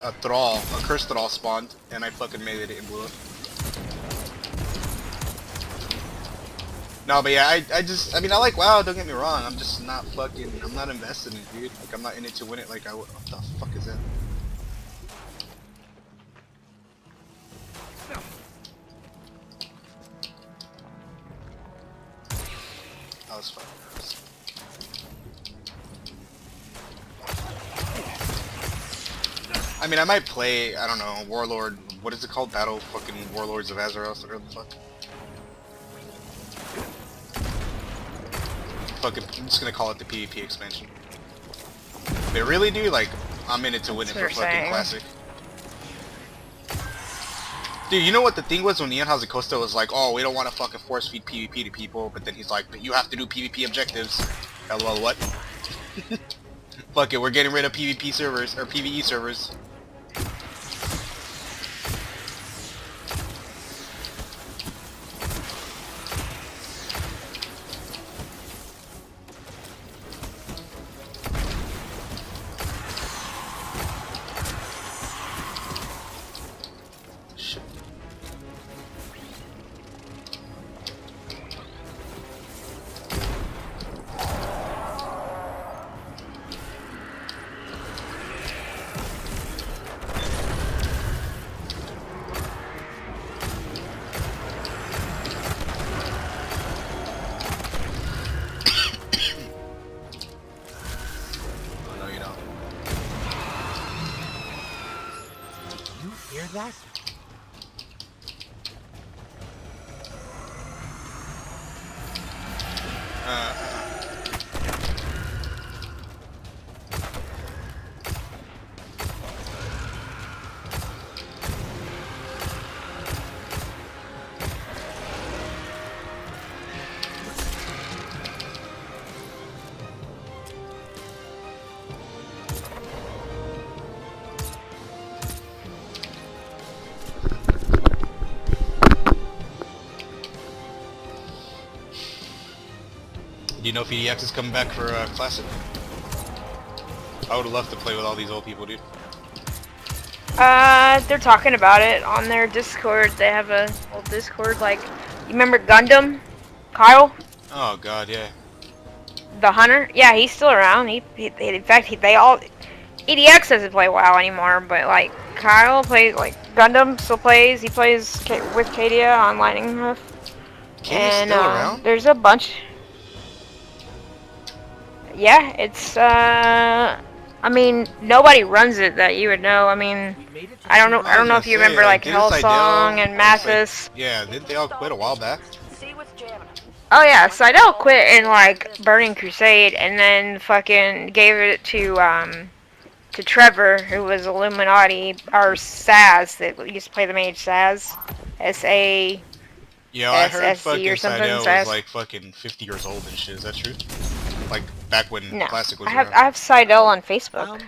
a thrall, a cursed thrall spawned, and I fucking made it and blew it. No, but yeah, I mean, I like WoW, don't get me wrong, I'm just not fucking, I'm not invested in it, dude. Like, I'm not in it to win it like I would. What the fuck is that? That was fucking gross. I mean, I might play, I don't know, Warlord, what is it called? Battle fucking Warlords of Azeroth, or whatever the fuck. Fucking, I'm just gonna call it the PvP expansion. But really, dude, like, I'm in it to win it for fucking classic. Dude, you know what the thing was when Ian Hazukosta was like, oh, we don't want to fucking force feed PvP to people, but then he's like, but you have to do PvP objectives. LOL, what? Fuck it, we're getting rid of PvP servers, or PvE servers. Shit. Hear that? Do you know if EDX is coming back for Classic? I would love to play with all these old people, dude. They're talking about it on their Discord. They have a old Discord, like, you remember Gundam? Kyle? Oh god, yeah. The hunter? Yeah, he's still around. In fact, they all... EDX doesn't play WoW anymore, but, like, Kyle plays, like, Gundam still plays. He plays with Kadia on Lightning Hoof. Kadia's still around? There's a bunch... Yeah, it's, I mean, nobody runs it that you would know. I mean, I don't know if you remember, like, Hellsong and Mathis. Yeah, didn't they all quit a while back? Oh yeah, Seidel quit in, like, Burning Crusade, and then fucking gave it to Trevor, who was Illuminati, or Saz, that used to play the mage Saz. S-A... Yeah, I heard fucking Seidel was, like, fucking 50 years old and shit. Is that true? Like, back when Classic was around. I have Seidel on Facebook.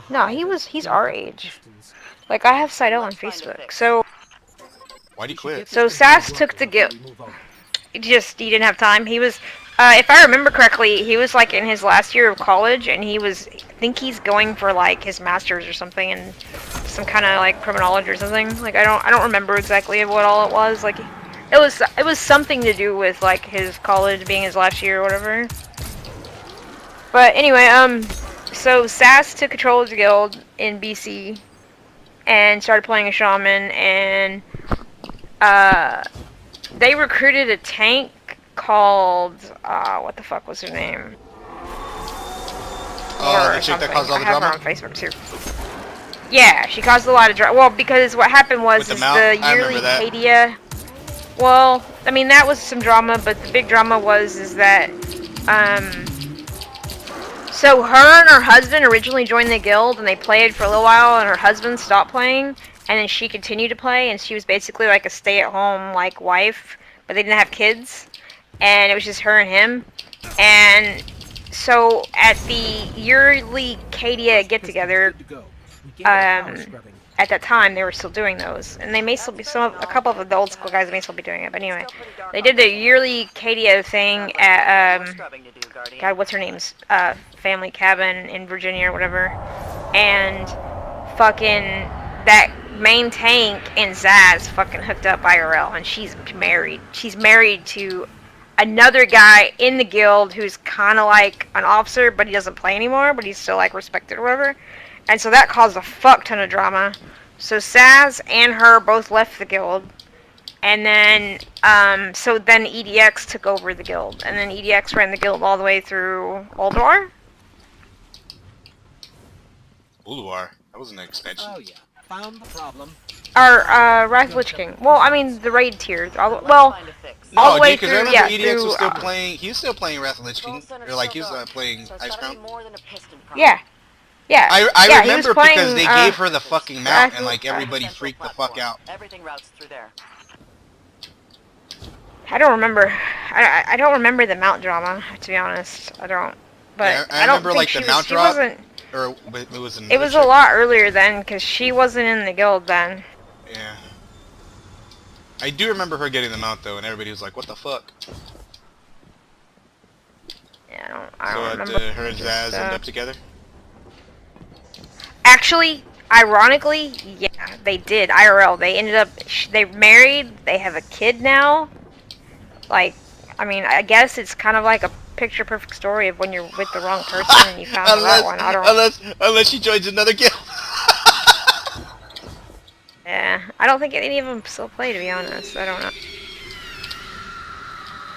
No, he's our age. Like, I have Seidel on Facebook. So why'd he quit? So Sass took the guild. He didn't have time. He was, if I remember correctly, he was like in his last year of college, and I think he's going for like his master's or something in some kind of like criminology or something. Like, I don't remember exactly what all it was. Like, it was something to do with like his college being his last year or whatever. But anyway, so Sass took control of the guild in BC and started playing a shaman, and they recruited a tank called what the fuck was her name? The chick that caused all the drama? I have her on Facebook too. Yeah, she caused a lot of drama. Well, because what happened was the yearly Cadia. Well, I mean, that was some drama, but the big drama was that so her and her husband originally joined the guild, and they played for a little while, and her husband stopped playing, and then she continued to play, and she was basically like a stay-at-home like wife, but they didn't have kids, and it was just her and him. And so at the yearly Cadia get-together, at that time they were still doing those, and they may still be a couple of the old school guys may still be doing it. But anyway, they did the yearly Cadia thing at God, what's her name's family cabin in Virginia or whatever, and fucking that main tank and Zaz fucking hooked up IRL, and she's married. She's married to another guy in the guild who's kind of like an officer, but he doesn't play anymore, but he's still like respected or whatever. And so that caused a fuck ton of drama. So Saz and her both left the guild, and then so then EDX took over the guild, and then EDX ran the guild all the way through Ulduar. Ulduar. That was an expansion. Oh yeah, found the problem. Or Wrath of Lich King. Well, I mean the raid tier. All the way because I through. remember Yeah, EDX through, was still playing. He was still playing Wrath of Lich King, or like he was playing Ice Crown. Yeah. Yeah. I yeah, remember playing, because they gave her the fucking mount and like everybody freaked the fuck out. Everything routes through there. I don't remember. I don't remember the mount drama, to be honest. I don't. But Yeah, I I don't remember think like she the was, mount she drop, wasn't. or it was an. It was a lot earlier then, because she wasn't in the guild then. Yeah. I do remember her getting the mount though, and everybody was like, "What the fuck?" Yeah, I don't remember. So her and Zaz end up together. Actually, ironically, yeah, they did. IRL. They ended up. They married. They have a kid now. Like, I mean, I guess it's kind of like a picture-perfect story of when you're with the wrong person and you found the right one. I don't. Unless she joins another guild. Yeah, I don't think any of them still play, to be honest. I don't know.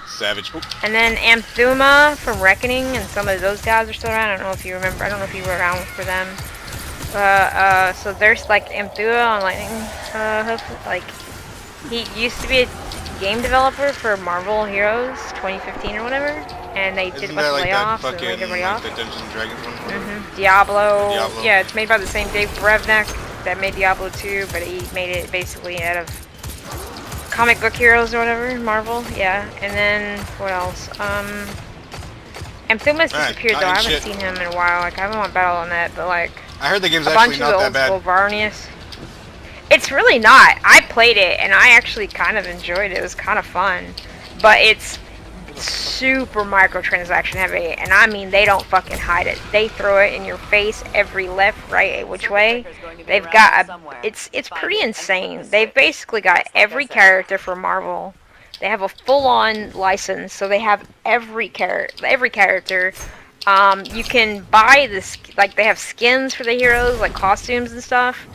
Savage. Oop. And then Amthuma from Reckoning and some of those guys are still around. I don't know if you remember. I don't know if you were around for them. So there's like Amthua on Lightning. Like, he used to be a game developer for Marvel Heroes 2015 or whatever, and they did a bunch of layoffs and laid everybody off. The Dungeons and Dragons one? Diablo. Yeah, it's made by the same Dave Brevnik that made Diablo 2, but he made it basically out of comic book heroes or whatever, Marvel. Yeah, and then what else? Amphuma's disappeared though. I haven't seen him in a while. Like, I haven't won Battle on that, but like I heard the game's a actually bunch of not the that old bad. school Varnius. It's really not. I played it and I actually kind of enjoyed it. It was kind of fun, but it's super microtransaction heavy, and I mean they don't fucking hide it. They throw it in your face every left, right, which way. They've got a. It's pretty insane. They've basically got every character for Marvel. They have a full-on license, so they have every character. You can buy this, like they have skins for the heroes, like costumes and stuff.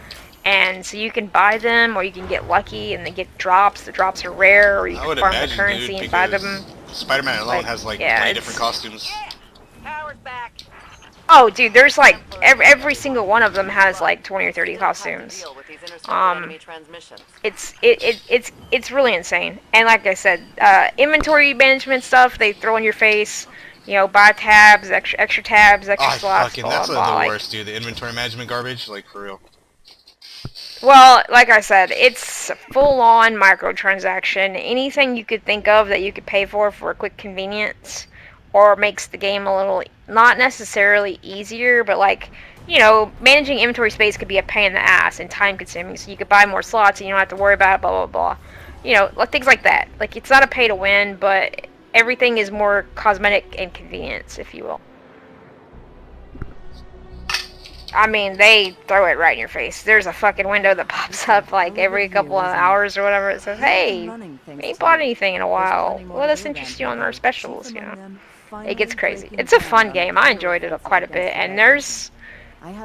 And so you can buy them, or you can get lucky and they get drops. The drops are rare, or you can farm the currency and buy them. Spider-Man alone has like 20 different costumes. Power's back. Oh, dude, there's like every single one of them has like 20 or 30 costumes. It's really insane. And like I said, inventory management stuff they throw in your face. You know, buy tabs, extra tabs, extra slots. Fucking, that's the worst, dude. The inventory management garbage, like for real. Well, like I said, it's full-on microtransaction. Anything you could think of that you could pay for a quick convenience, or makes the game a little, not necessarily easier, but like, you know, managing inventory space could be a pain in the ass and time-consuming. So you could buy more slots and you don't have to worry about it, blah blah blah. You know, like things like that. Like, it's not a pay-to-win, but everything is more cosmetic and convenience, if you will. I mean, they throw it right in your face. There's a fucking window that pops up like every couple of hours or whatever. It says, "Hey, we ain't bought anything in a while. Let us interest you on our specials." You know, it gets crazy. It's a fun game. I enjoyed it quite a bit. And there's,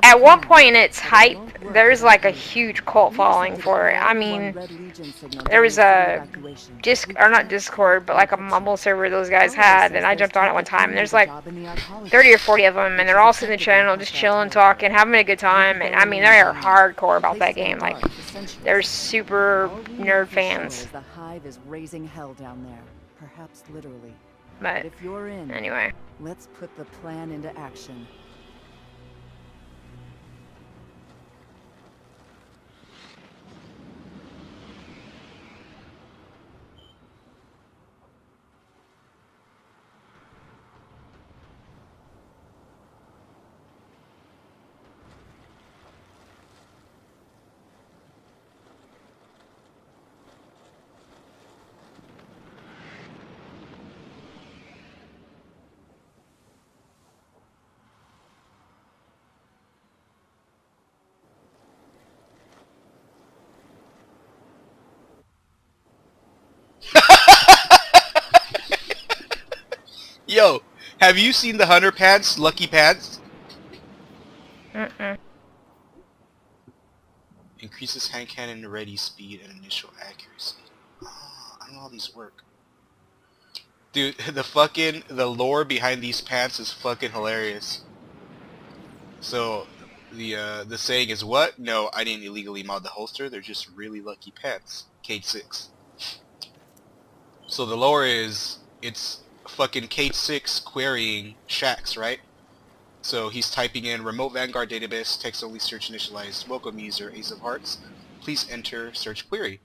at one point in its hype, there's like a huge cult following for it. I mean, there was a not Discord, but like a Mumble server those guys had, and I jumped on it one time, and there's like 30 or 40 of them, and they're all sitting in the channel just chilling, talking, having a good time. And I mean, they are hardcore about that game. Like, they're super nerd fans. The hive is raising hell down there, perhaps literally. But if you're in, anyway, let's put the plan into action. Yo, have you seen the Hunter pants, Lucky Pants? Mm-mm. Increases hand cannon ready speed and initial accuracy. I don't know how these work. Dude, the lore behind these pants is fucking hilarious. So, the saying is what? No, I didn't illegally mod the holster, they're just really lucky pants. Cade 6. So the lore is, it's fucking Cade 6 querying Shax, right? So he's typing in remote Vanguard database, text only search initialized, welcome user, Ace of Hearts, please enter search query.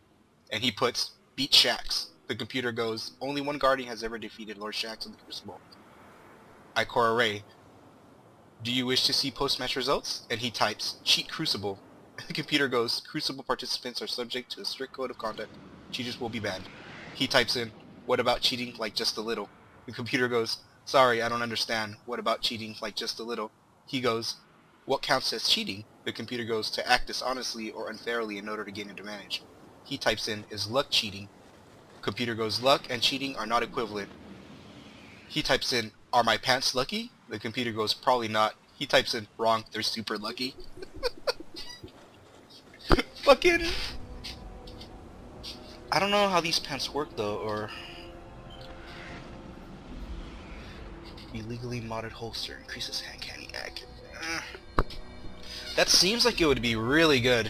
And he puts beat Shax. The computer goes, only one Guardian has ever defeated Lord Shax in the Crucible. I core array. Do you wish to see post-match results? And he types, cheat Crucible. The computer goes, Crucible participants are subject to a strict code of conduct. Cheaters will be banned. He types in, what about cheating like just a little? The computer goes, sorry, I don't understand. What about cheating like just a little? He goes, what counts as cheating? The computer goes, to act dishonestly or unfairly in order to gain an advantage. He types in, is luck cheating? Computer goes, luck and cheating are not equivalent. He types in, are my pants lucky? The computer goes, probably not. He types in, wrong, they're super lucky. Fucking... I don't know how these pants work though, or... Illegally modded holster increases hand cannon accuracy. That seems like it would be really good.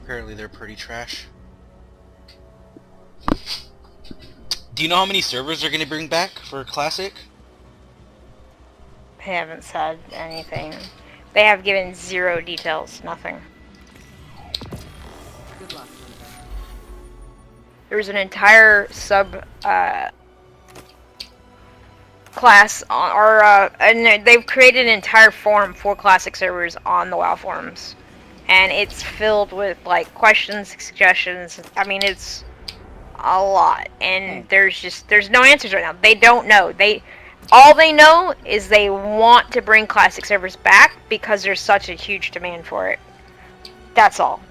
Apparently they're pretty trash. Do you know how many servers they're gonna bring back for Classic? They haven't said anything. They have given zero details, nothing. Good luck. There's an entire class on, and they've created an entire forum for Classic servers on the WoW forums. And it's filled with, like, questions, suggestions. I mean, it's a lot. And there's no answers right now. They don't know. All they know is they want to bring Classic servers back because there's such a huge demand for it. That's all.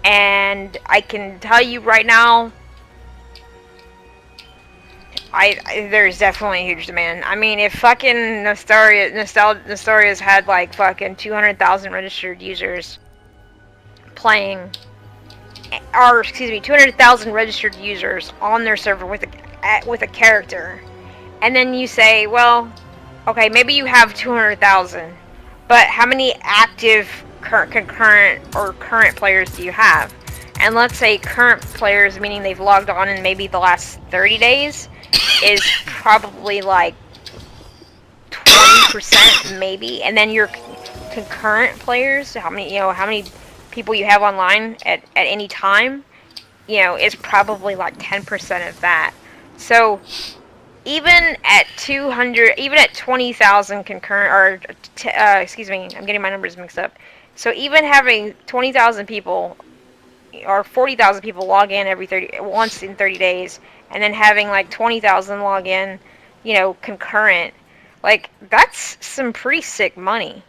And I can tell you right now, there's definitely a huge demand. I mean, if fucking Nostoria's had, like, fucking 200,000 registered users playing, or excuse me, 200,000 registered users on their server with a character, and then you say, well, okay, maybe you have 200,000, but how many active concurrent or current players do you have? And let's say current players, meaning they've logged on in maybe the last 30 days, is probably like 20% maybe, and then your concurrent players, how many people you have online at any time, is probably like 10% of that. So even at 20,000 concurrent, or excuse me, I'm getting my numbers mixed up. So even having 20,000 people or 40,000 people log in once in 30 days, and then having like 20,000 log in, concurrent, like, that's some pretty sick money.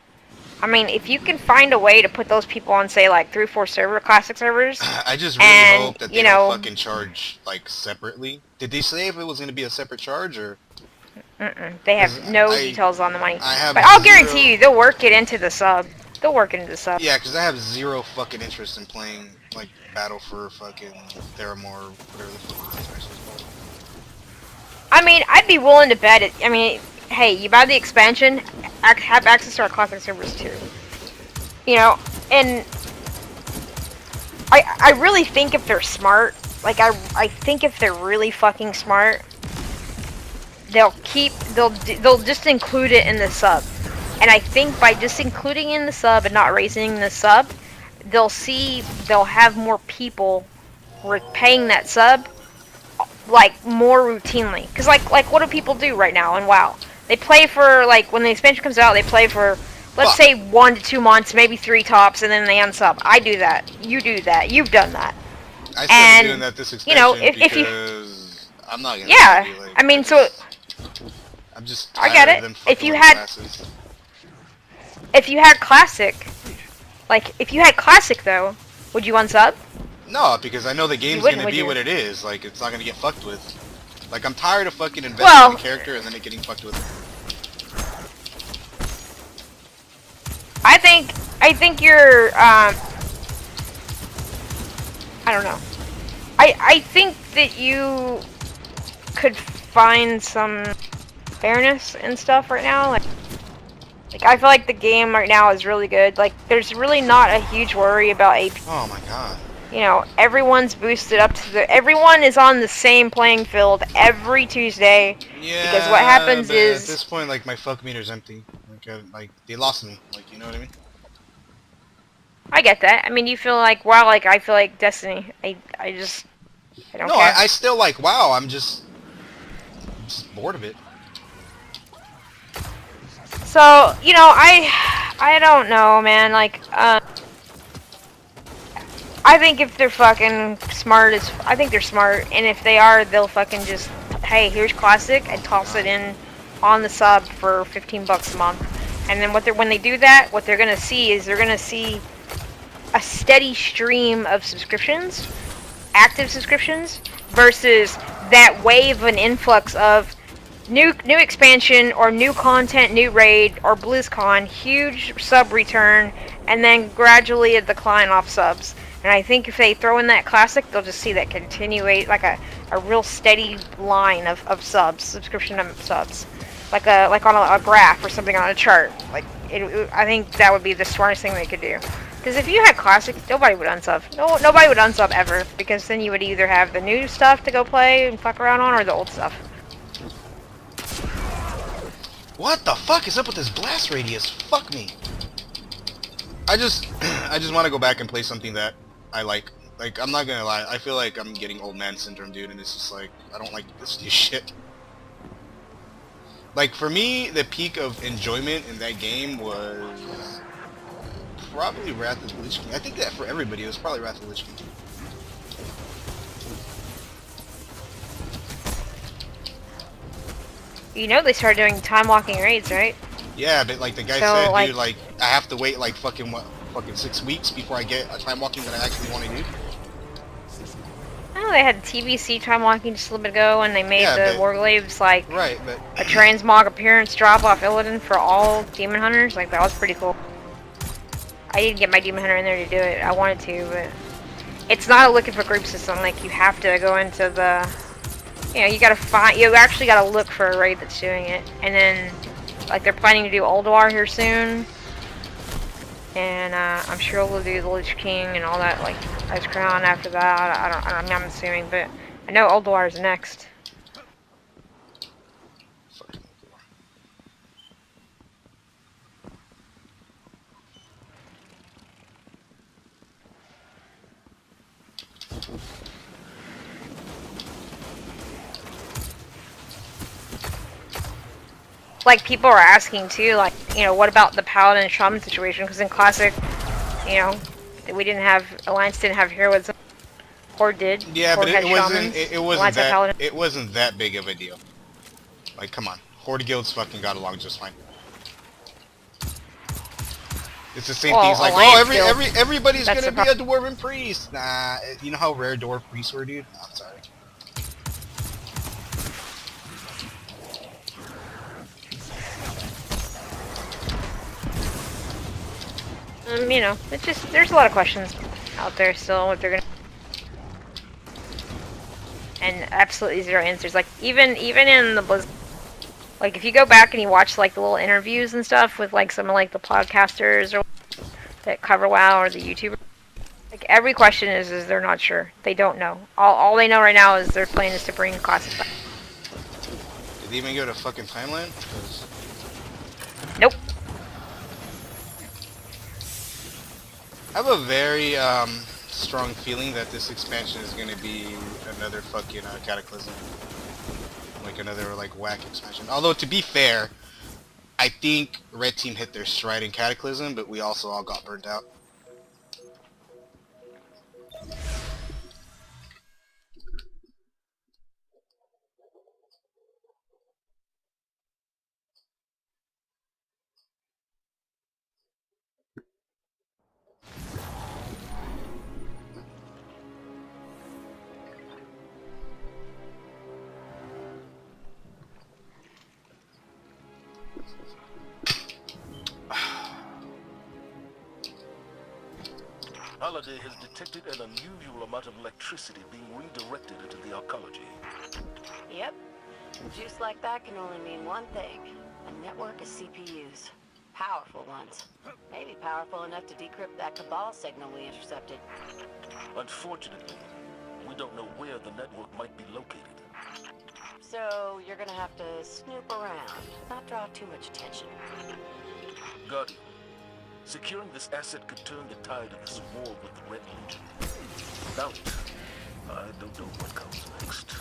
I mean, if you can find a way to put those people on, say, like 3 or 4 Classic servers, I just really hope that they don't fucking charge, like, separately. Did they say if it was going to be a separate charge, or? They have no details on the money. But I'll guarantee you, they'll work it into the sub. They'll work it into the sub. Yeah, because I have zero fucking interest in playing, like, Battle for fucking Theramore, whatever the fuck it's actually called. I mean, I'd be willing to bet it. I mean, hey, you buy the expansion, have access to our classic servers too. You know, and I really think if they're smart, like I think if they're really fucking smart, they'll just include it in the sub. And I think by just including in the sub and not raising the sub, they'll have more people paying that sub like more routinely. Cause like what do people do right now in WoW? They play for like when the expansion comes out, they play for let's say 1 to 2 months, maybe 3 tops, and then they unsub. I do that. You do that. You've done that. I started doing that this expansion, you know, if you, I'm not gonna. Yeah, be like, I mean, so I'm just. I get it. If you had classic, like if you had classic though, would you unsub? No, because I know the game's wouldn't, gonna be would you? what it is. Like it's not gonna get fucked with. Like I'm tired of fucking investing in the character and then it getting fucked with. I think you're, I don't know. I think that you could find some fairness and stuff right now. Like I feel like the game right now is really good. Like there's really not a huge worry about AP. Oh my god. You know, everyone's boosted up to everyone is on the same playing field every Tuesday. Yeah. Because what happens but is at this point, like my fuck meter's empty. Like they lost me. Like you know what I mean? I get that. I mean, you feel like WoW, like I feel like Destiny. I don't No, care. I still like WoW. I'm just bored of it. So, you know, I don't know, man. Like, I think if they're fucking smart, I think they're smart, and if they are, they'll fucking just, hey, here's classic, and toss it in on the sub for $15 a month. And then when they do that, what they're gonna see is they're gonna see a steady stream of subscriptions, active subscriptions, versus that wave and influx of new expansion or new content, new raid or BlizzCon, huge sub return, and then gradually a decline off subs. And I think if they throw in that classic, they'll just see that continuate like a real steady line of subs, subscription subs, like on a graph or something on a chart. Like I think that would be the smartest thing they could do. Because if you had classic, nobody would unsub. Nobody would unsub ever. Because then you would either have the new stuff to go play and fuck around on, or the old stuff. What the fuck is up with this blast radius? Fuck me. I just want to go back and play something that I like. Like I'm not gonna lie, I feel like I'm getting old man syndrome, dude, and it's just like I don't like this new shit. Like for me, the peak of enjoyment in that game was probably Wrath of the Lich King. I think that for everybody, it was probably Wrath of the Lich King. You know they started doing time walking raids, right? Yeah, but like the guy So, said, like, dude, like I have to wait like fucking 6 weeks before I get a time walking that I actually want to do. Oh, they had TBC time walking just a little bit ago, and they made the Warglaives like right, but a transmog appearance drop off Illidan for all demon hunters. Like that was pretty cool. I didn't get my demon hunter in there to do it. I wanted to, but it's not a looking for group system. Like you have to go into the, you know, you actually gotta look for a raid that's doing it, and then like they're planning to do Ulduar here soon, and I'm sure we'll do the Lich King and all that, like Ice Crown after that. I'm assuming, but I know Ulduar is next. Like people are asking too, like, you know, what about the Paladin and Shaman situation? Because in Classic, you know, Alliance didn't have heroism. Horde did. Yeah, Horde but had it wasn't that big of a deal. Like, come on, Horde guilds fucking got along just fine. It's the same things like, oh, everybody's gonna be a dwarven priest. Nah, you know how rare dwarf priests were, dude? No, I'm sorry. You know, it's just, there's a lot of questions out there still, what they're gonna... and absolutely zero answers. Like even in the Blizz, like if you go back and you watch like the little interviews and stuff with like some of like the podcasters or that cover WoW or the YouTubers, like every question is they're not sure. They don't know. All they know right now is their plan is to bring classes back. Did they even go to fucking timeline? Nope. I have a very strong feeling that this expansion is gonna be another fucking Cataclysm, like another like whack expansion. Although to be fair, I think Red Team hit their stride in Cataclysm, but we also all got burned out. Holiday has detected an unusual amount of electricity being redirected into the arcology. Yep. Juice like that can only mean one thing. A network of CPUs. Powerful ones. Maybe powerful enough to decrypt that Cabal signal we intercepted. Unfortunately, we don't know where the network might be located. So you're gonna have to snoop around, not draw too much attention. Guardian, securing this asset could turn the tide of this war with the Red Legion. Without it, I don't know what comes next.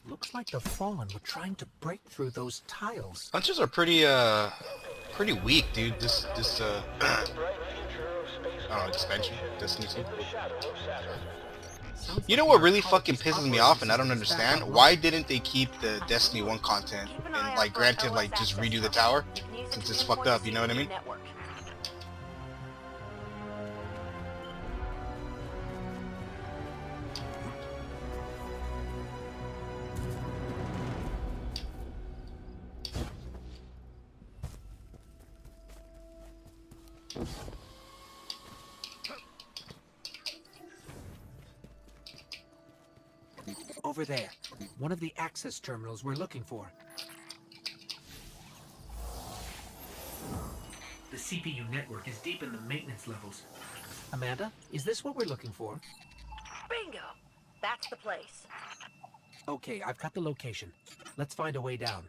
Looks like the Fallen were trying to break through those tiles. Hunters are pretty weak, dude. This expansion, Destiny 2. You know what really fucking pisses me off, and I don't understand? Why didn't they keep the Destiny 1 content and like granted like just redo the tower since it's fucked up? You know what I mean? Over there. One of the access terminals we're looking for. The CPU network is deep in the maintenance levels. Amanda, is this what we're looking for? Bingo! That's the place. Okay, I've got the location. Let's find a way down.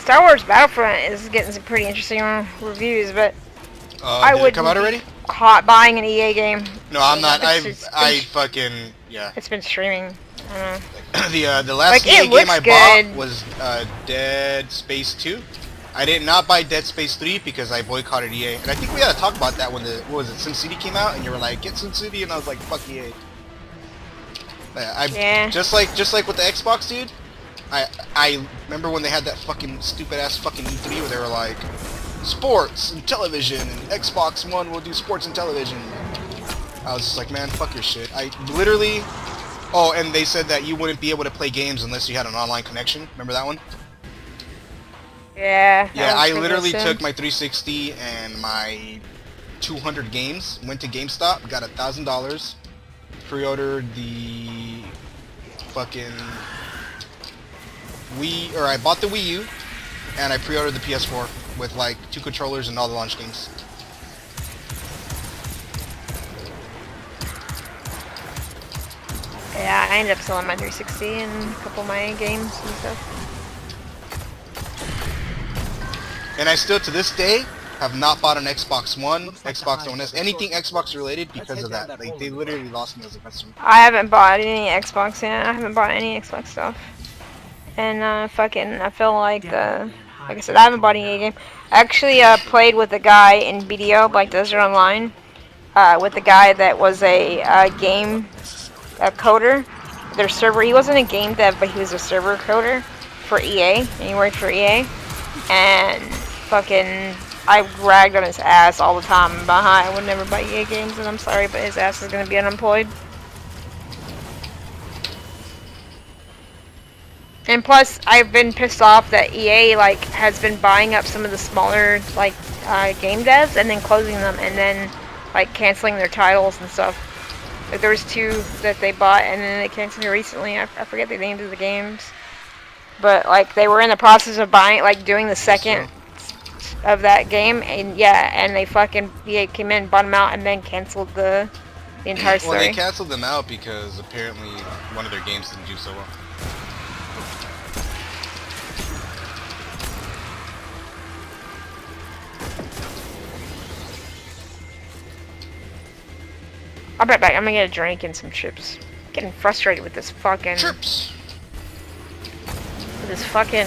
Star Wars Battlefront is getting some pretty interesting reviews, but I did it come out already? Caught buying an EA game. No, I'm not. Yeah. It's been streaming. I don't know. The last Like, EA it game I looks bought good. was Dead Space 2. I did not buy Dead Space 3 because I boycotted EA, and I think we had to talk about that when SimCity came out, and you were like, get SimCity, and I was like, fuck EA. Yeah. Just like with the Xbox, dude. I remember when they had that fucking stupid ass fucking E3 where they were like, sports and television, and Xbox One will do sports and television. I was just like, man, fuck your shit. I literally... Oh, and they said that you wouldn't be able to play games unless you had an online connection. Remember that one? Yeah. Yeah, I literally took my 360 and my 200 games, went to GameStop, got $1,000, pre-ordered the fucking I bought the Wii U, and I pre-ordered the PS4 with like 2 controllers and all the launch games. Yeah, I ended up selling my 360 and a couple of my games and stuff. And I still, to this day, have not bought an Xbox One, Xbox One S, anything Xbox related because of that. Like, they literally lost me as a customer. I haven't bought any Xbox yet. I haven't bought any Xbox stuff. And I feel like like I said, I haven't bought any game. I actually played with a guy in BDO, like Desert Online, with a guy that was a game coder. Their server, he wasn't a game dev, but he was a server coder for EA, and he worked for EA. And fucking, I ragged on his ass all the time about how I would never buy EA games, and I'm sorry, but his ass is gonna be unemployed. And plus, I've been pissed off that EA like has been buying up some of the smaller like game devs and then closing them and then like canceling their titles and stuff. Like there was 2 that they bought and then they canceled recently. I forget the names of the games, but like they were in the process of buying, like doing the second of that game, and yeah, and they fucking EA came in, bought them out, and then canceled the entire story. Well, they canceled them out because apparently one of their games didn't do so well. I'll bet back. I'm gonna get a drink and some chips. I'm getting frustrated with this fucking. Chips. With this fucking.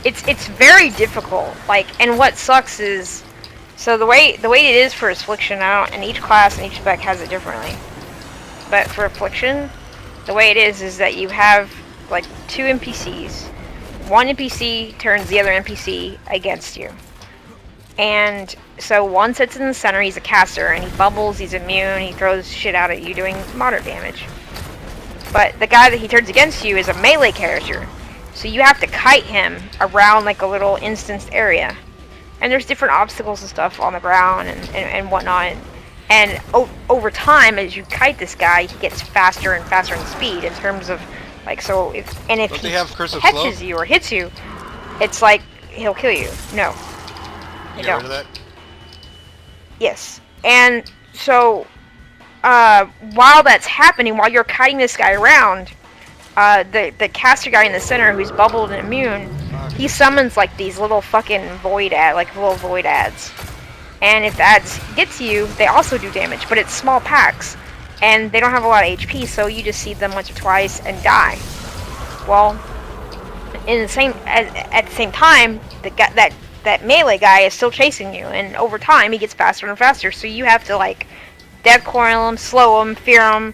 It's very difficult. Like, and what sucks is, so the way it is for Affliction out, and each class and each spec has it differently. But for Affliction, the way it is that you have like 2 NPCs. One NPC turns the other NPC against you. And so one sits in the center, he's a caster, and he bubbles, he's immune, he throws shit out at you doing moderate damage. But the guy that he turns against you is a melee character. So you have to kite him around like a little instanced area. And there's different obstacles and stuff on the ground and whatnot. And over time, as you kite this guy, he gets faster and faster in speed in terms of, like, so if he catches you or hits you, it's like he'll kill you. No. You got rid of that? Yes. And so, while that's happening, while you're kiting this guy around, the caster guy in the center who's bubbled and immune, he summons like these little fucking void ads. And if the ads get to you, they also do damage, but it's small packs, and they don't have a lot of HP, so you just see them once or twice and die. Well, at the same time, that melee guy is still chasing you, and over time he gets faster and faster, so you have to like death coil him, slow him, fear him,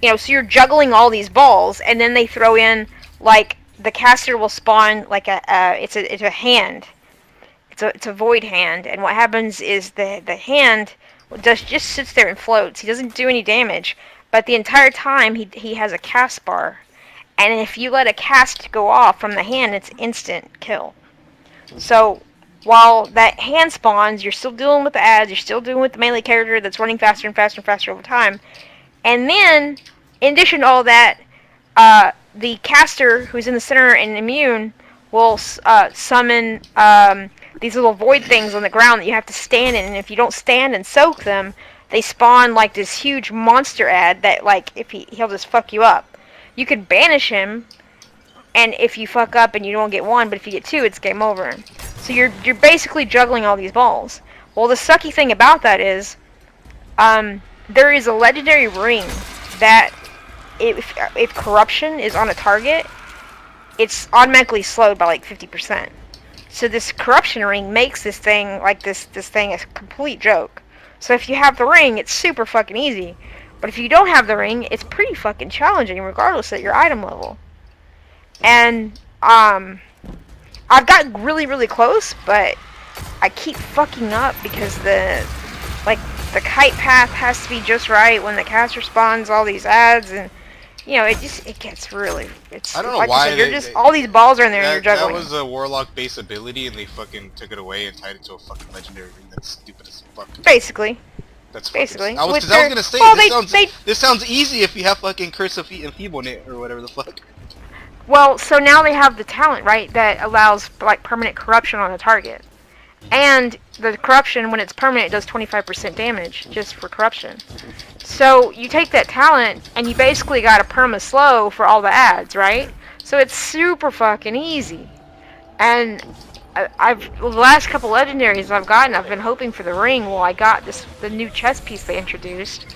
you know, so you're juggling all these balls, and then they throw in like the caster will spawn like it's a hand. It's a void hand, and what happens is the hand just sits there and floats. He doesn't do any damage, but the entire time he has a cast bar, and if you let a cast go off from the hand, it's instant kill. So while that hand spawns, you're still dealing with the ads, you're still dealing with the melee character that's running faster and faster and faster over time, and then in addition to all that, the caster who's in the center and immune will summon these little void things on the ground that you have to stand in, and if you don't stand and soak them, they spawn like this huge monster ad that, like, if he'll just fuck you up. You could banish him, and if you fuck up and you don't get 1, but if you get 2, it's game over. So you're basically juggling all these balls. Well, the sucky thing about that is, there is a legendary ring that if corruption is on a target, it's automatically slowed by like 50%. So this corruption ring makes this thing like this thing a complete joke. So if you have the ring, it's super fucking easy. But if you don't have the ring, it's pretty fucking challenging regardless of your item level. And I've gotten really, really close, but I keep fucking up because the kite path has to be just right when the caster spawns all these ads, and you know, it gets really, I don't know like why all these balls are in there and you're juggling. That was a warlock base ability, and they fucking took it away and tied it to a fucking legendary ring. That's stupid as fuck. Basically. That's basically. I was gonna say, this sounds easy if you have fucking Curse of Enfeeblement or whatever the fuck. Well, so now they have the talent, right, that allows like permanent corruption on a target. And the corruption, when it's permanent, does 25% damage just for corruption. So you take that talent and you basically got a perma slow for all the ads, right? So it's super fucking easy. And the last couple legendaries I've gotten, I've been hoping for the ring. Well, I got the new chest piece they introduced.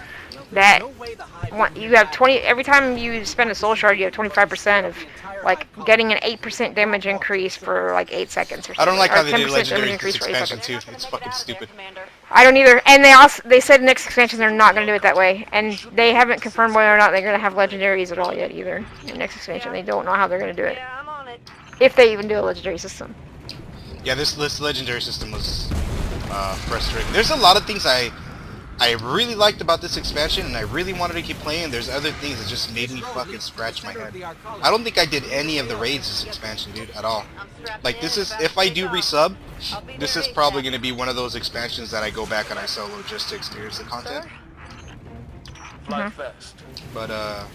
That you have 20 every time you spend a soul shard, you have 25% of like getting an 8% damage increase for like 8 seconds or something. I don't like how they did 10% legendary damage this increase for 8 expansion seconds. too. It's fucking stupid. I don't either. And they said next expansion they're not going to do it that way, and they haven't confirmed whether or not they're going to have legendaries at all yet either. In next expansion, they don't know how they're going to do it, Yeah, I'm on it. if they even do a legendary system. Yeah, this legendary system was frustrating. There's a lot of things I really liked about this expansion, and I really wanted to keep playing. There's other things that just made me fucking scratch my head. I don't think I did any of the raids this expansion, dude, at all. Like, this is, if I do resub, this is probably going to be one of those expansions that I go back and I solo just to experience the content. Fly fast. But, I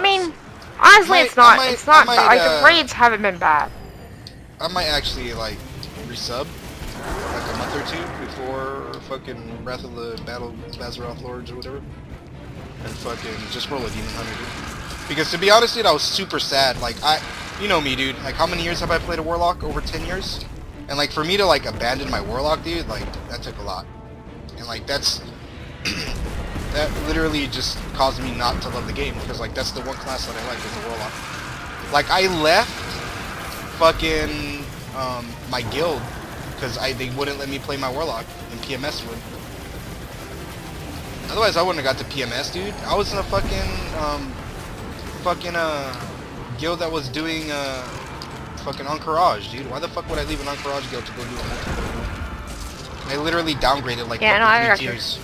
mean, honestly, it's not. It's not. I might, Like the raids haven't been bad. I might actually, like, resub like a month or two before fucking Wrath of the Bazaroth Lords or whatever, and fucking just roll a Demon Hunter, dude. Because to be honest, dude, I was super sad. Like, you know me, dude. Like, how many years have I played a Warlock? Over 10 years. And like, for me to like abandon my Warlock, dude, like that took a lot. And like, that's that literally just caused me not to love the game, because like that's the one class that I like, is the Warlock. Like, I left fucking my guild because they wouldn't let me play my Warlock, and PMS would. Otherwise, I wouldn't have got to PMS, dude. I was in a fucking guild that was doing fucking Encourage, dude. Why the fuck would I leave an Encourage guild to go do a multiplayer? I literally downgraded like fucking 3 tiers.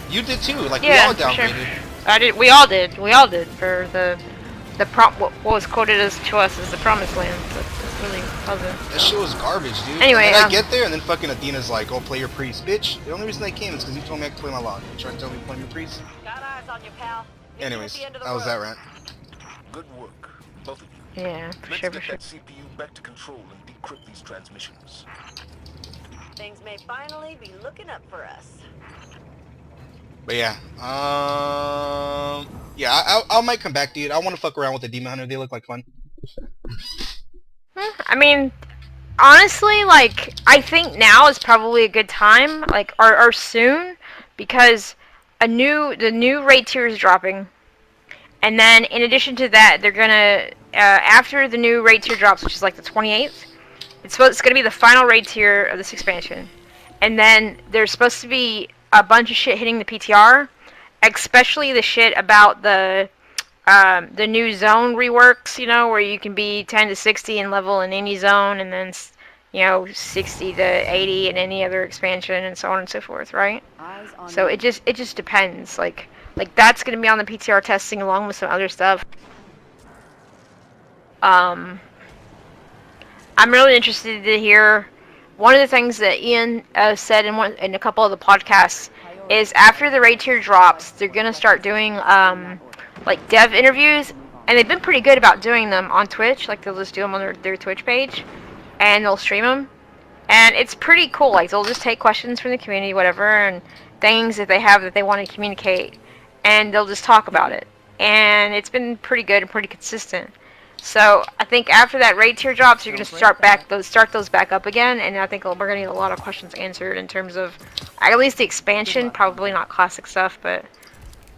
You did too. Like, we all downgraded. Sure. I did. We all did. We all did for the what was quoted as to us as the promised land. So it's really wasn't. That shit was garbage, dude. Anyway, and then I get there, and then fucking Athena's like, "Oh, play your priest, bitch." The only reason I came is because you told me I could play my log. You trying to tell me to play my priest? Got eyes on you, pal. Meet you at Anyways, the end of the that was that road. rant. Good work, both of you. Yeah, for Let's sure, get for sure. that CPU back to control and decrypt these transmissions. Things may finally be looking up for us. But yeah, yeah, I might come back, dude. I want to fuck around with the Demon Hunter. They look like fun. I mean, honestly, like, I think now is probably a good time, like, or soon, because the new raid tier is dropping, and then in addition to that, they're gonna after the new raid tier drops, which is like the 28th, it's gonna be the final raid tier of this expansion, and then there's supposed to be a bunch of shit hitting the PTR, especially the shit about the new zone reworks, you know, where you can be 10 to 60 in level in any zone, and then, you know, 60 to 80 in any other expansion, and so on and so forth, right? So it just depends. Like that's gonna be on the PTR testing along with some other stuff. I'm really interested to hear. One of the things that Ian said in a couple of the podcasts is after the raid tier drops, they're gonna start doing like dev interviews, and they've been pretty good about doing them on Twitch. Like, they'll just do them on their Twitch page, and they'll stream them, and it's pretty cool. Like, they'll just take questions from the community, whatever, and things that they have that they want to communicate, and they'll just talk about it, and it's been pretty good and pretty consistent. So I think after that raid tier drops, you're gonna start those back up again, and I think we're gonna get a lot of questions answered in terms of at least the expansion, probably not classic stuff, but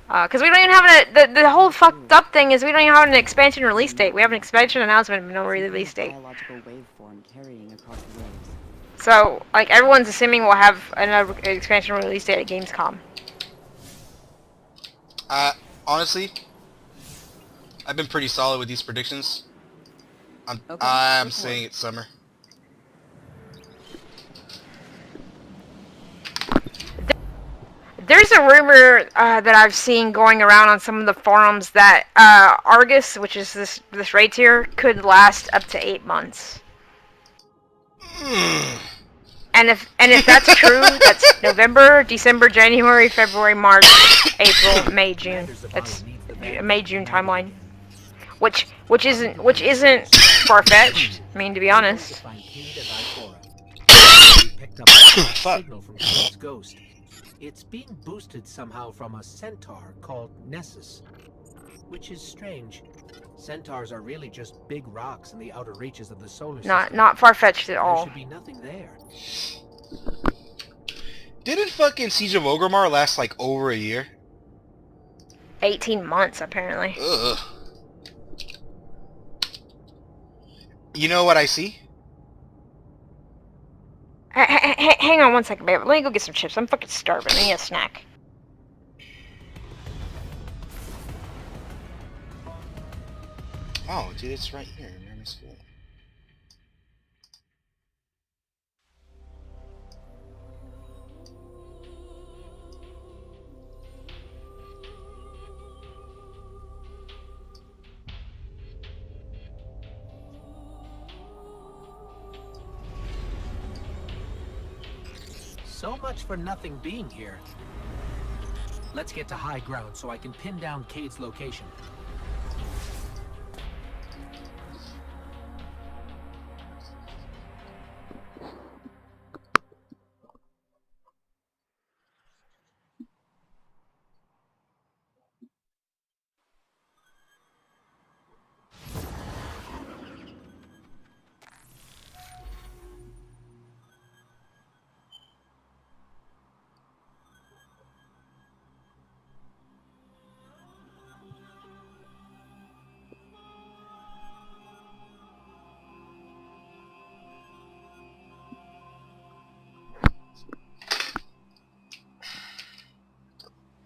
because we don't even have the whole fucked up thing is we don't even have an expansion release date. We have an expansion announcement, but no release date. So like everyone's assuming we'll have another expansion release date at Gamescom. Honestly, I've been pretty solid with these predictions. I'm saying it's summer. There's a rumor that I've seen going around on some of the forums that Argus, which is this raid tier, could last up to 8 months. And if that's true, that's November, December, January, February, March, April, May, June. That's a May-June timeline. Which isn't far-fetched. I mean, to be honest. Signal from Cole's ghost. It's being boosted somehow from a centaur called Nessus, which is strange. Centaurs are really just big rocks in the outer reaches of the solar system. Not far-fetched at There all. should be nothing there. Didn't fucking Siege of Orgrimmar last like over a year? 18 months, apparently. Ugh. You know what I see? Hang on one second, babe. Let me go get some chips. I'm fucking starving. I need a snack. Oh, dude, it's right here. Near my school. So much for nothing being here. Let's get to high ground so I can pin down Cade's location.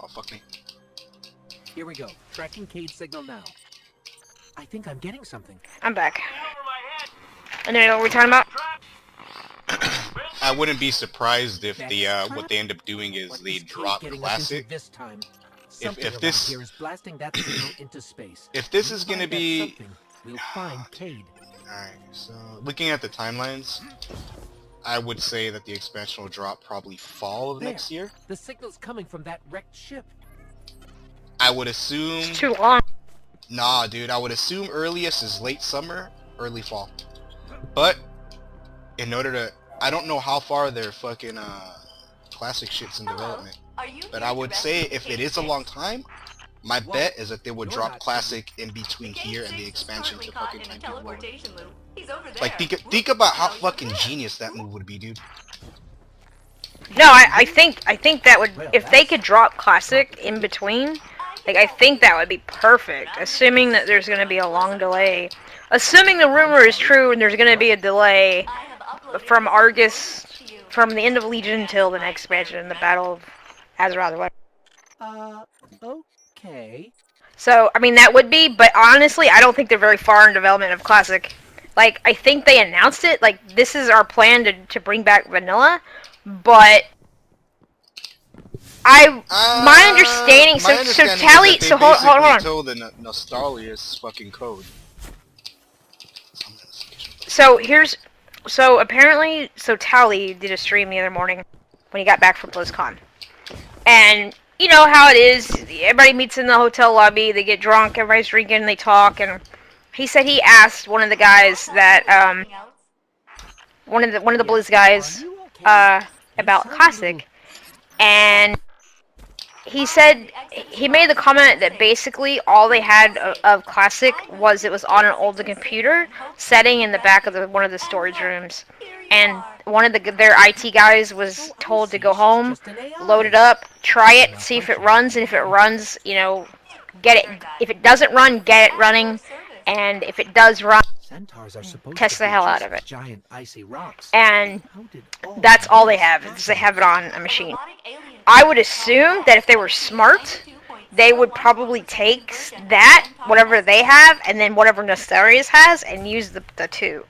Oh, fuck me. Here we go. Tracking Cade's signal now. I think I'm getting something. I'm back. And then what we're talking about? I wouldn't be surprised if That's the trap. what they end up doing is What they is Cade drop getting us into classic. this time? If Something around this- here is blasting that signal into space. If this We'll is gonna find that be something, we'll find Cade. alright, so looking at the timelines, I would say that the expansion will drop probably fall of There. next year. The signal's coming from that wrecked ship. I would assume. It's too long. Nah, dude, I would assume earliest is late summer, early fall. But in order to, I don't know how far their fucking classic shit's in development. Are you But here I to would rescue say if Cade it is a Six? long time, my What? bet is that they would You're drop not classic in between Cade here and the Six is expansion to currently caught fucking in a time people over. teleportation loop. He's over there. Like think about how No, he's fucking over there. genius that move would be, dude. No, I think that would, Well, if they could drop classic in between, like, I think that would be perfect, assuming that there's going to be a long delay. Assuming the rumor is true and there's going to be a delay I have uploaded from this Argus, to you. from the end of Legion until the next expansion, the Battle of Azeroth or whatever. Okay. So, I mean, that would be, but honestly, I don't think they're very far in development of Classic. Like, I think they announced it, like, this is our plan to bring back Vanilla, but my understanding, so Tally, is that they so hold basically on. told the Nostalia's fucking code. So apparently, Tally did a stream the other morning when he got back from BlizzCon. And you know how it is, everybody meets in the hotel lobby, they get drunk, everybody's drinking, they talk, and he said he asked one of the guys that, Anything else? one of the Blizz guys, about Classic, and he said, he made the comment that basically all they had of Classic was it was on an older computer setting in the back of one of the storage rooms, and one of their IT guys was told to go home, load it up, try it, see if it runs, and if it runs, you know, get it. If it doesn't run, get it running, and if it does run, Centaurs are supposed test to the be hell out just of it. Giant icy rocks. And How did all that's all they this have, happen? is they have it on a machine. Robotic alien I would assume that if they were smart, they would probably take that, whatever they have, and then whatever Nostarius has, and use the two.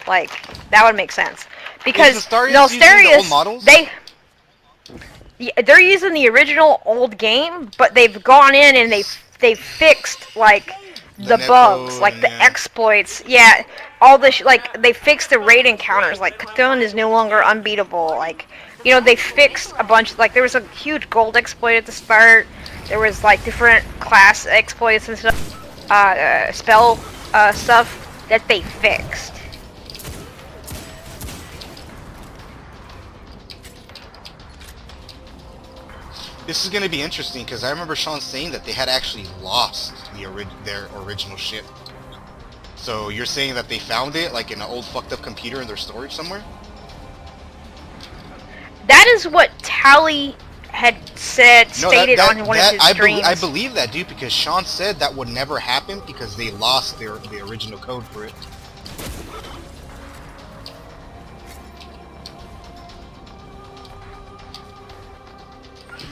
Like, that would make sense. Because Nostarius using the old models? they're using the original old game, but they've gone in and they've fixed, like, the bugs, like the exploits. Yeah, all the like, they fixed the raid encounters. Like, Cthulhu is no longer unbeatable. Like, you know, they fixed a bunch. Like, there was a huge gold exploit at the start. There was like different class exploits and stuff, spell stuff that they fixed. This is gonna be interesting because I remember Sean saying that they had actually lost their original ship. So you're saying that they found it like in an old fucked up computer in their storage somewhere? That is what Tally had stated on one of his streams. I believe that, dude, because Sean said that would never happen because they lost the original code for it.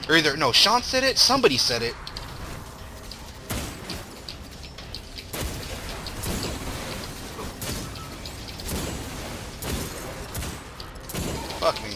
Or either, no, Sean said it, somebody said it. Fuck me.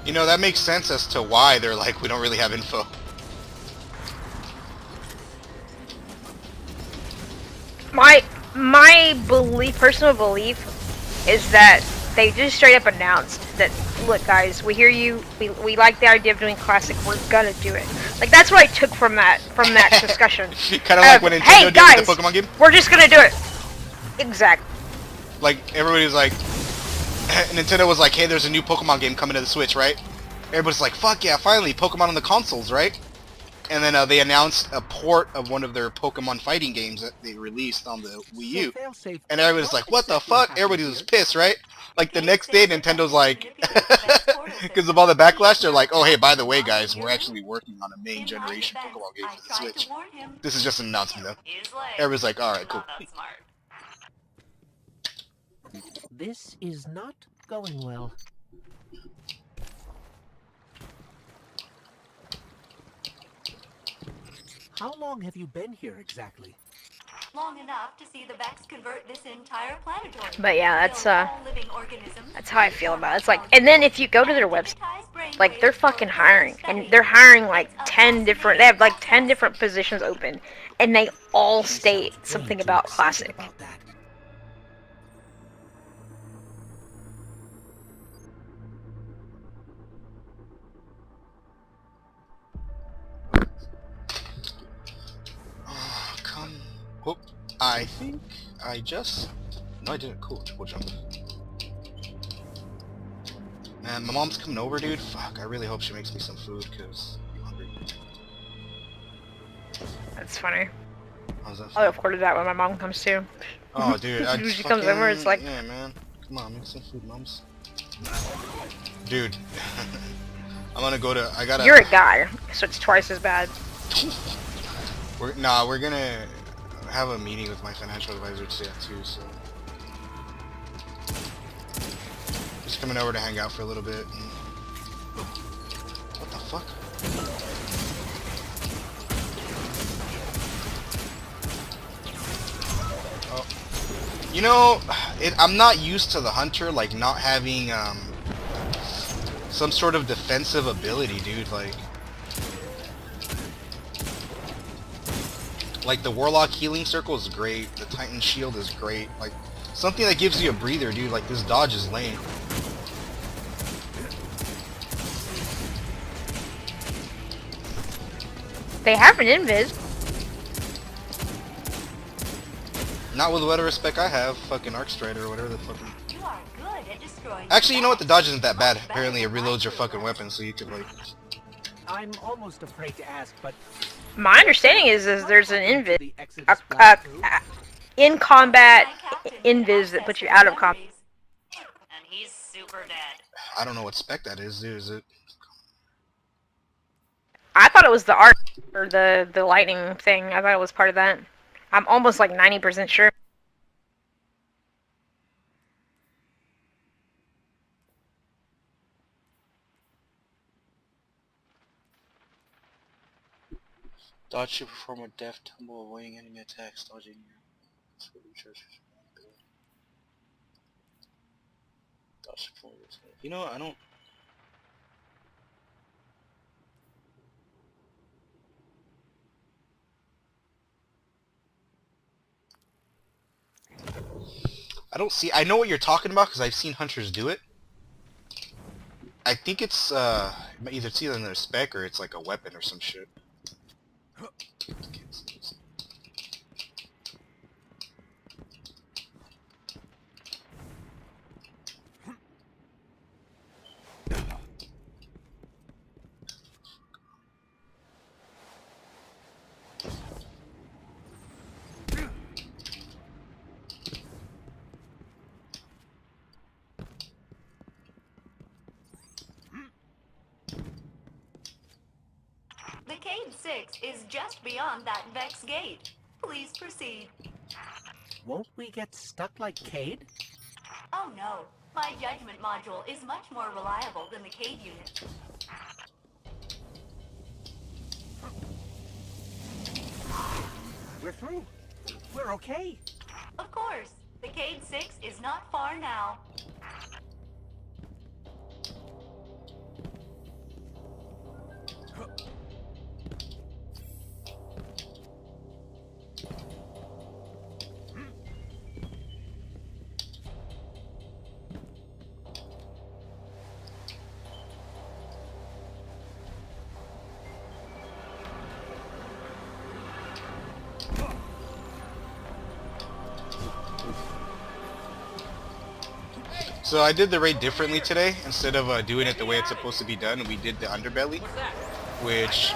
You know, that makes sense as to why they're like, we don't really have info. My belief, personal belief, is that they just straight up announced that, look guys, we hear you, we like the idea of doing classic, we're gonna do it. Like, that's what I took from that discussion. Kind of like when Nintendo hey, did guys, the Pokemon game? We're just gonna do it. Exactly. Like, everybody was like, Nintendo was like, hey, there's a new Pokemon game coming to the Switch, right? Everybody's like, fuck yeah, finally, Pokemon on the consoles, right? And then they announced a port of one of their Pokemon fighting games that they released on the Wii U. And everybody's like, what the fuck? Everybody was pissed, right? Like, the next day, Nintendo's like, because of all the backlash, they're like, oh, hey, by the way, guys, we're actually working on a main generation Pokemon game for the Switch. This is just an announcement, though. Everybody's like, alright, cool. This is not going well. How long have you been here exactly? Long enough to see the Vex convert this entire planetoid. But yeah, that's how I feel about it. It's like, and then if you go to their website, like, they're fucking hiring, and they're hiring like 10 different. They have like 10 different positions open, and they all state something about classic. Oh, I think I just... No, I didn't. Cool, triple jump. Man, my mom's coming over, dude. Fuck, I really hope she makes me some food, because I'm hungry. That's funny. How's that? I'll record that when my mom comes too. Oh, dude, I When just she comes over, it's like, yeah, man. Come on, make some food, moms. Dude, I'm gonna go to... I gotta... you're a guy, so it's twice as bad. We're gonna have a meeting with my financial advisor today too, so... Just coming over to hang out for a little bit. And... What the fuck? Oh. You know, I'm not used to the hunter, like, not having, some sort of defensive ability, dude, like the Warlock healing circle is great, the Titan shield is great, like, something that gives you a breather, dude, like, this dodge is lame. They have an invis. Not with whatever spec I have, fucking Arc Strider or whatever the fucking... You are good at destroying. Actually, you know what, the dodge isn't that bad. Apparently it reloads your fucking weapon, so you could, like... I'm almost afraid to ask, but My understanding is there's an invis, in combat invis that puts you out of combat. And he's super dead. I don't know what spec that is, dude, is it... I thought it was the art or the lightning thing. I thought it was part of that. I'm almost like 90% sure. Dodge should perform a deft tumble, avoiding enemy attacks, dodging... You know what? I don't. I don't see. I know what you're talking about because I've seen hunters do it. I think it's either it's either in their spec or it's like a weapon or some shit. The Cade 6 is just beyond that Vex gate. Please proceed. Won't we get stuck like Cade? Oh no, my judgment module is much more reliable than the Cade unit. We're through. We're okay. Of course, the Cade 6 is not far now. So I did the raid differently today. Instead of doing it the way it's supposed to be done, we did the underbelly, which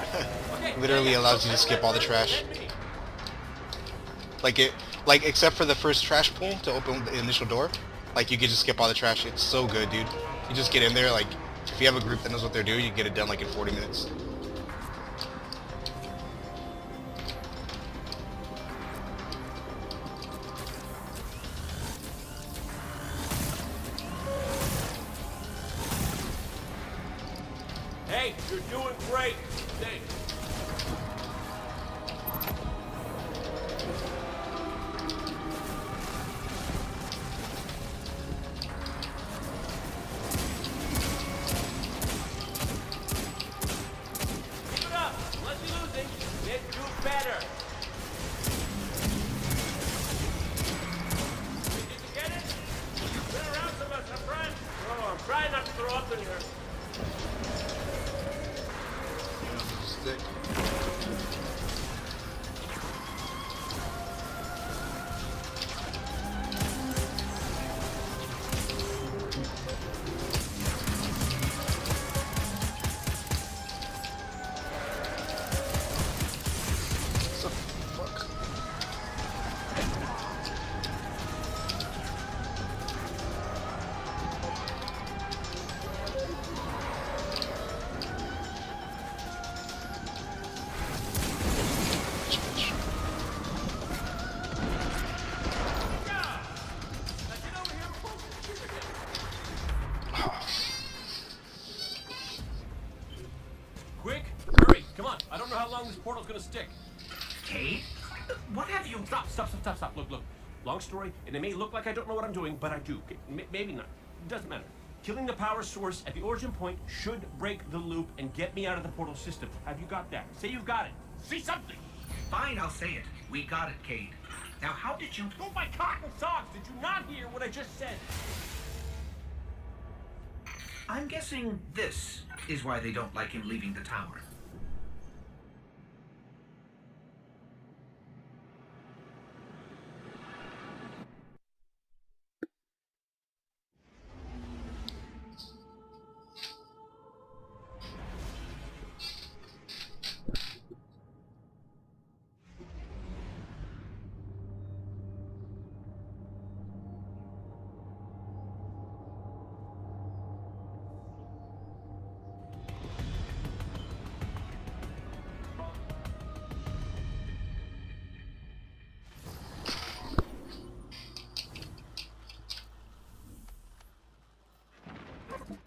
literally allows you to skip all the trash. Like except for the first trash pull to open the initial door, like you can just skip all the trash. It's so good, dude. You just get in there, like if you have a group that knows what they're doing, you get it done like in 40 minutes. Hey, you're doing great. Thanks. Keep it up. Unless you're losing, then do better. Did you get it? Been around so much, my friend. Oh, I'm trying not to throw up in here. Stick. What the fuck? Quick, hurry, come on. I don't know how long this portal's gonna stick. Cade? What have you... Stop. Look. Long story, and it may look like I don't know what I'm doing, but I do. Maybe not. Doesn't matter. Killing the power source at the origin point should break the loop and get me out of the portal system. Have you got that? Say you've got it. Say something. Fine, I'll say it. We got it, Cade. Now, how did you... Oh, my cotton socks! Did you not hear what I just said? I'm guessing this is why they don't like him leaving the tower.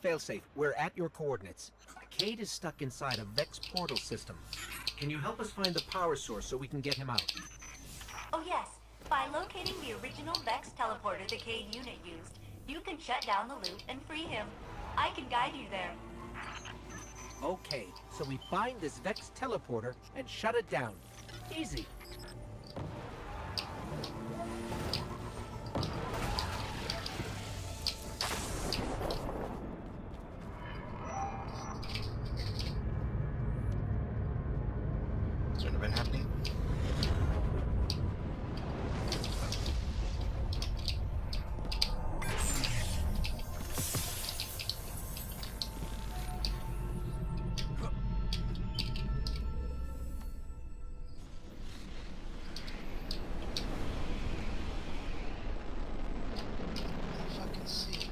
Failsafe, we're at your coordinates. Cade is stuck inside a Vex portal system. Can you help us find the power source so we can get him out? Oh yes, by locating the original Vex teleporter the Cade unit used, You can shut down the loop and free him. I can guide you there. Okay, so we find this Vex teleporter and shut it down. Easy. Is there an event happening? Fucking see.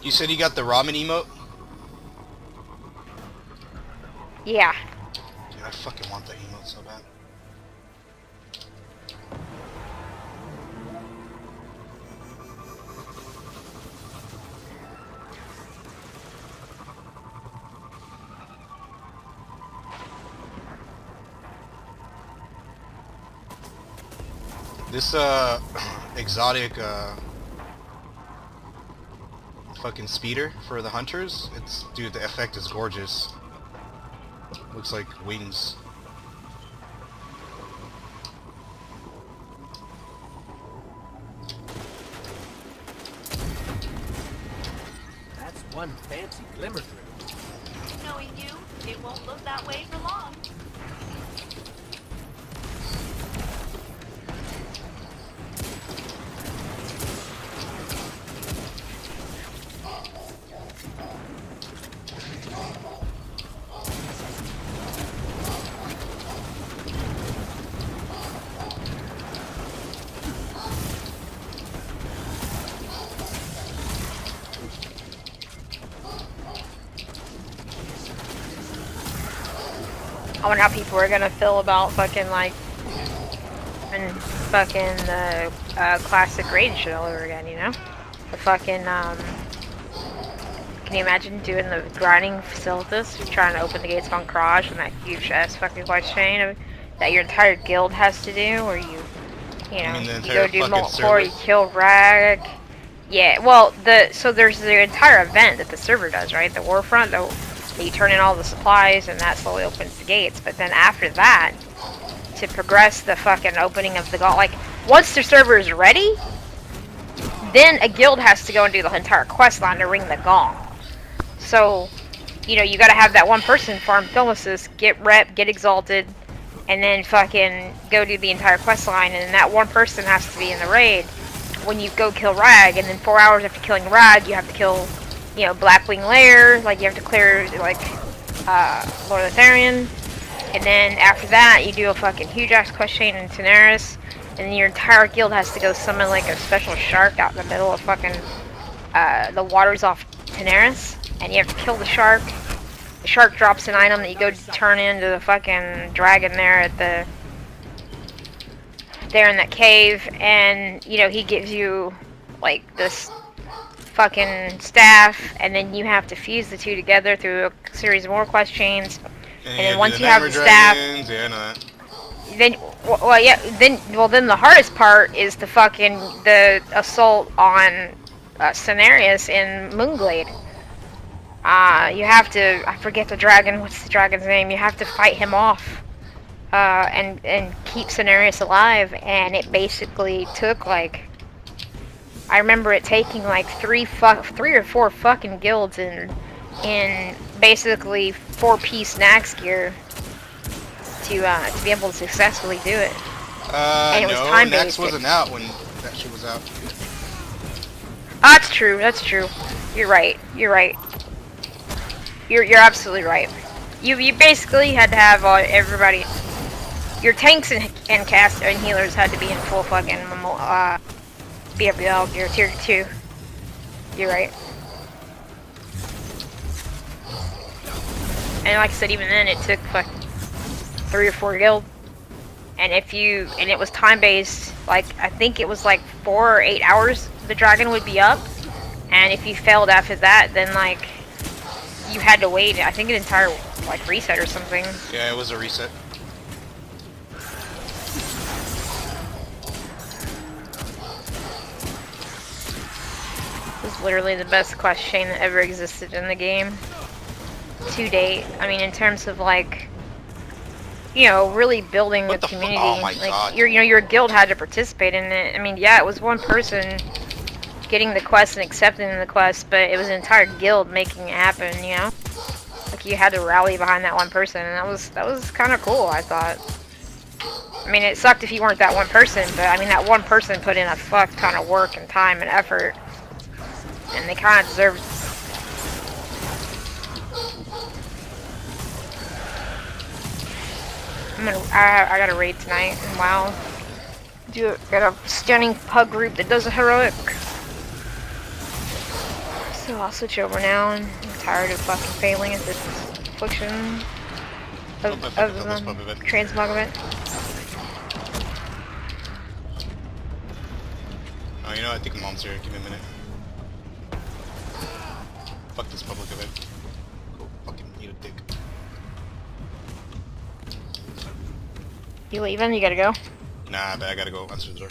You said you got the ramen emote? Yeah. Dude, I fucking want that emote so bad. This exotic fucking speeder for the hunters, it's, dude, the effect is gorgeous. Looks like wings. That's one fancy glimmer drill. Knowing you, it won't look that way for long. I wonder how people are gonna feel about fucking like and fucking the classic raid shit all over again, you know? The fucking can you imagine doing the grinding facilities, trying to open the gates on Garage and that huge ass fucking quest chain that your entire guild has to do, or you know, you go do multiple, you kill Rag. Yeah, well, so there's the entire event that the server does, right? The Warfront, you turn in all the supplies and that slowly opens the gates. But then after that, to progress the fucking opening of the gauntlet, like, once the server is ready, then a guild has to go and do the entire quest line to ring the gong. So, you know, you gotta have that one person farm Thylacus, get rep, get exalted, and then fucking go do the entire quest line, and then that one person has to be in the raid when you go kill Rag, and then 4 hours after killing Rag, you have to kill, you know, Blackwing Lair, like, you have to clear, like, Lord of the Therian, and then after that, you do a fucking huge-ass quest chain in Daenerys, and then your entire guild has to go summon, like, a special shark out in the middle of fucking, the waters off Daenerys, and you have to kill the shark. The shark drops an item that you go turn into the fucking dragon there at the, there in that cave, and, you know, he gives you, like, this fucking staff, and then you have to fuse the two together through a series of more quest chains, and then once you have the staff, then, well, yeah, then the hardest part is the fucking, the assault on Cenarius in Moonglade. You have to, I forget the dragon, what's the dragon's name, you have to fight him off, and keep Cenarius alive, and it basically took, like, I remember it taking, like, 3 or 4 fucking guilds in basically 4-piece Nax gear to be able to successfully do it. And it was time-based. Nax wasn't out when that shit was out. That's true. That's true. You're right. You're right. You're absolutely right. You basically had to have everybody. Your tanks and cast and healers had to be in full fucking BFL gear tier 2. You're right. And like I said, even then it took like 3 or 4 guild. And and it was time based, like I think it was like 4 or 8 hours the dragon would be up. And if you failed after that, then like you had to wait, I think an entire like reset or something. Yeah, it was a reset. It was literally the best quest chain that ever existed in the game to date. I mean, in terms of like, you know, really building What the the community. oh my like God. your guild had to participate in it. I mean, yeah, it was one person getting the quest and accepting the quest, but it was an entire guild making it happen. You know, like you had to rally behind that one person, and that was kind of cool. I thought. I mean, it sucked if you weren't that one person, but I mean, that one person put in a fuck ton of work and time and effort, and they kind of deserved. I got a raid tonight, and wow, got a stunning pug group that does a heroic. So I'll switch over now, and I'm tired of fucking failing at this affliction of transmog event. Oh, you know, I think mom's here. Give me a minute. Fuck this public event. Go fucking eat a dick. You leaving? You gotta go? Nah, but I gotta go answer the door.